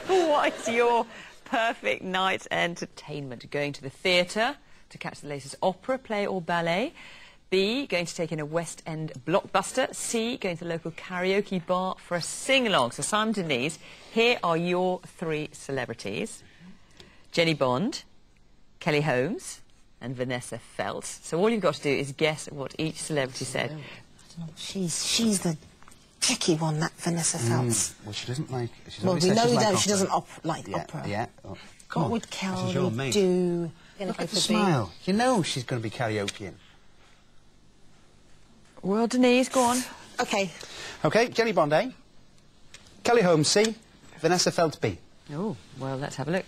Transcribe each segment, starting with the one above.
What is your perfect night entertainment? Going to the theatre to catch the latest opera, play or ballet? B, going to take in a West End blockbuster? C, going to the local karaoke bar for a sing-along? So, Simon Denise, here are your three celebrities. Jenny Bond, Kelly Holmes and Vanessa Feltz. So all you've got to do is guess what each celebrity said. She's the tricky one, that Vanessa Feltz. Well, she doesn't like... Well, we know she doesn't like opera. Yeah. Oh, what would Carol do? Look at the smile. You know she's going to be karaokeing. Well, Denise, go on. OK. OK, Jenny Bond, A. Kelly Holmes, C. Vanessa Feltz, B. Oh, well, let's have a look.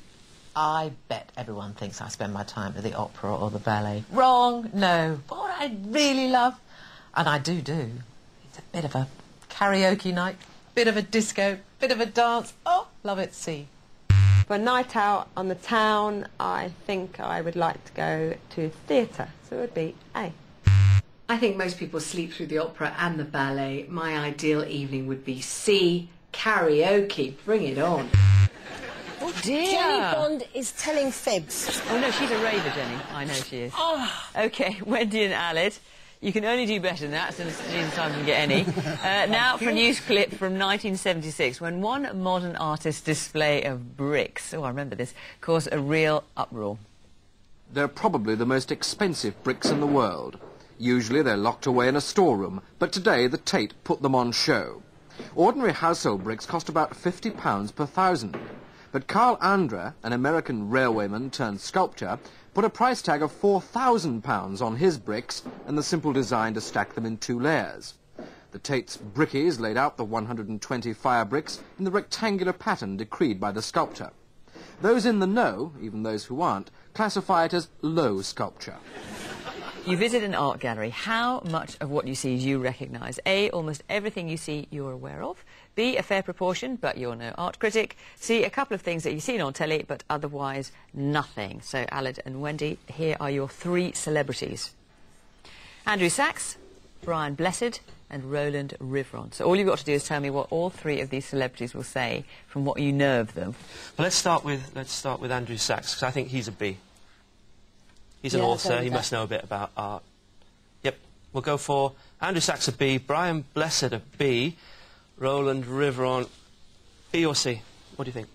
I bet everyone thinks I spend my time at the opera or the ballet. Wrong, no. But what I really love, and I do, it's a bit of a karaoke night, bit of a disco, bit of a dance. Oh, love it, C. For a night out on the town, I think I would like to go to theatre, so it would be A. I think most people sleep through the opera and the ballet. My ideal evening would be C, karaoke. Bring it on. Oh, dear. Jenny Bond is telling fibs. Oh, no, she's a raver, Jenny. I know she is. Oh. OK, Wendy and Aled, you can only do better than that, since Jesus time didn't get any. Now for a news clip from 1976, when one modern artist's display of bricks, oh, I remember this, caused a real uproar. They're probably the most expensive bricks in the world. Usually they're locked away in a storeroom, but today the Tate put them on show. Ordinary household bricks cost about £50 per thousand. But Carl Andra, an American railwayman turned sculptor, put a price tag of £4,000 on his bricks and the simple design to stack them in 2 layers. The Tate's brickies laid out the 120 fire bricks in the rectangular pattern decreed by the sculptor. Those in the know, even those who aren't, classify it as low sculpture. You visit an art gallery. How much of what you see do you recognise? A, almost everything you see you're aware of. B, a fair proportion, but you're no art critic. C, a couple of things that you've seen on telly, but otherwise nothing. So, Aled and Wendy, here are your three celebrities. Andrew Sachs, Brian Blessed and Roland Rivron. So all you've got to do is tell me what all three of these celebrities will say from what you know of them. Well, let's start with Andrew Sachs, because I think he's a B. He's an author, he must know a bit about art. Yep, we'll go for Andrew Sachs a B, Brian Blessed a B, Roland Rivron, B or C? What do you think?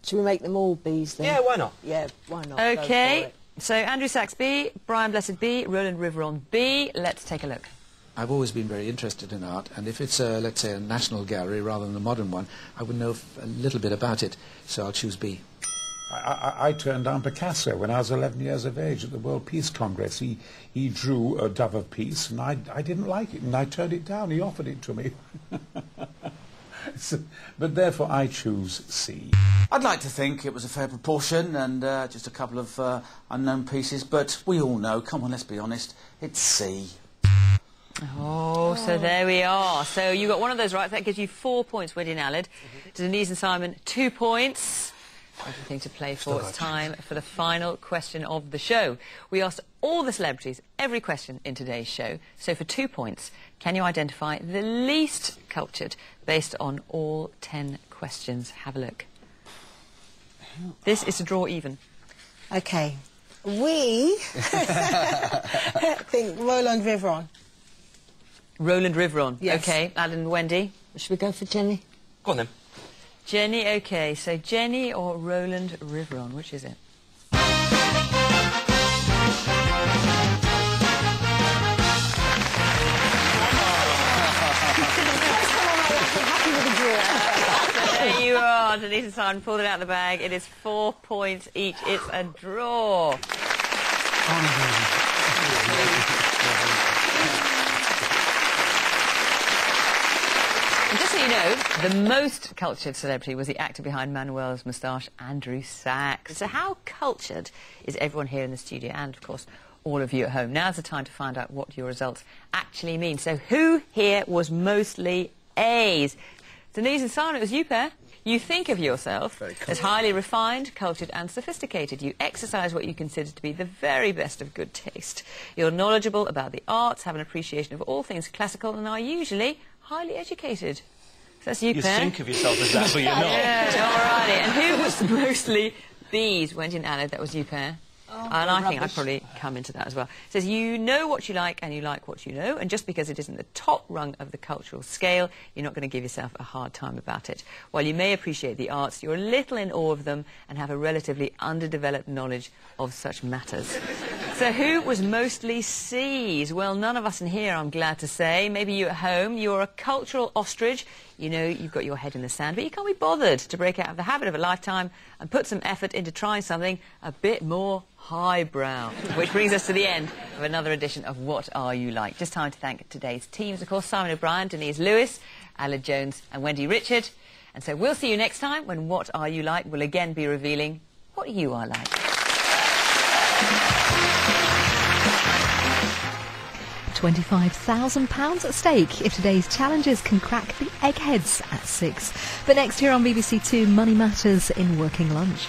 Should we make them all Bs then? Yeah, why not? Yeah, why not? OK, so Andrew Sachs B, Brian Blessed B, Roland Rivron B. Let's take a look. I've always been very interested in art, and if it's, let's say, a national gallery rather than a modern one, I would know a little bit about it, so I'll choose B. I turned down Picasso when I was 11 years of age at the World Peace Congress. He drew a dove of peace, and I didn't like it, and I turned it down. He offered it to me. But therefore, I choose C. I'd like to think it was a fair proportion and just a couple of unknown pieces, but we all know, come on, let's be honest, it's C. Oh, so there we are. So you got one of those right. That gives you 4 points, Wendy and Aled. To Denise and Simon, 2 points. Everything to play for. It's time for the final question of the show. We asked all the celebrities every question in today's show. So for 2 points, can you identify the least cultured based on all 10 questions? Have a look. This is to draw even. OK. We think Roland Rivron. Roland Rivron. Yes. OK. Alan and Wendy? Should we go for Jenny? Go on then. Jenny, OK. So Jenny or Roland Rivron, which is it? There you are. Denise and Simon pulled it out of the bag. It is 4 points each. It's a draw. And just so you know, the most cultured celebrity was the actor behind Manuel's moustache, Andrew Sachs. So how cultured is everyone here in the studio and, of course, all of you at home? Now's the time to find out what your results actually mean. So who here was mostly A's? Denise and Simon, it was you pair. You think of yourself as highly refined, cultured and sophisticated. You exercise what you consider to be the very best of good taste. You're knowledgeable about the arts, have an appreciation of all things classical and are usually highly educated. That's you, You Per. think of yourself as that, but you're not. Yeah, alrighty. And who was mostly B's? Wendy and Anna, that was you, Per. And I think I'd probably come into that as well. It says, you know what you like and you like what you know, and just because it isn't the top rung of the cultural scale, you're not going to give yourself a hard time about it. While you may appreciate the arts, you're a little in awe of them and have a relatively underdeveloped knowledge of such matters. So who was mostly C's? Well, none of us in here, I'm glad to say. Maybe you at home, you're a cultural ostrich. You know you've got your head in the sand, but you can't be bothered to break out of the habit of a lifetime and put some effort into trying something a bit more highbrow. Which brings us to the end of another edition of What Are You Like? Just time to thank today's teams, of course, Simon O'Brien, Denise Lewis, Ala Jones and Wendy Richard. And so we'll see you next time when What Are You Like will again be revealing what you are like. £25,000 at stake if today's challengers can crack the eggheads at 6. But next here on BBC Two, Money Matters in Working Lunch.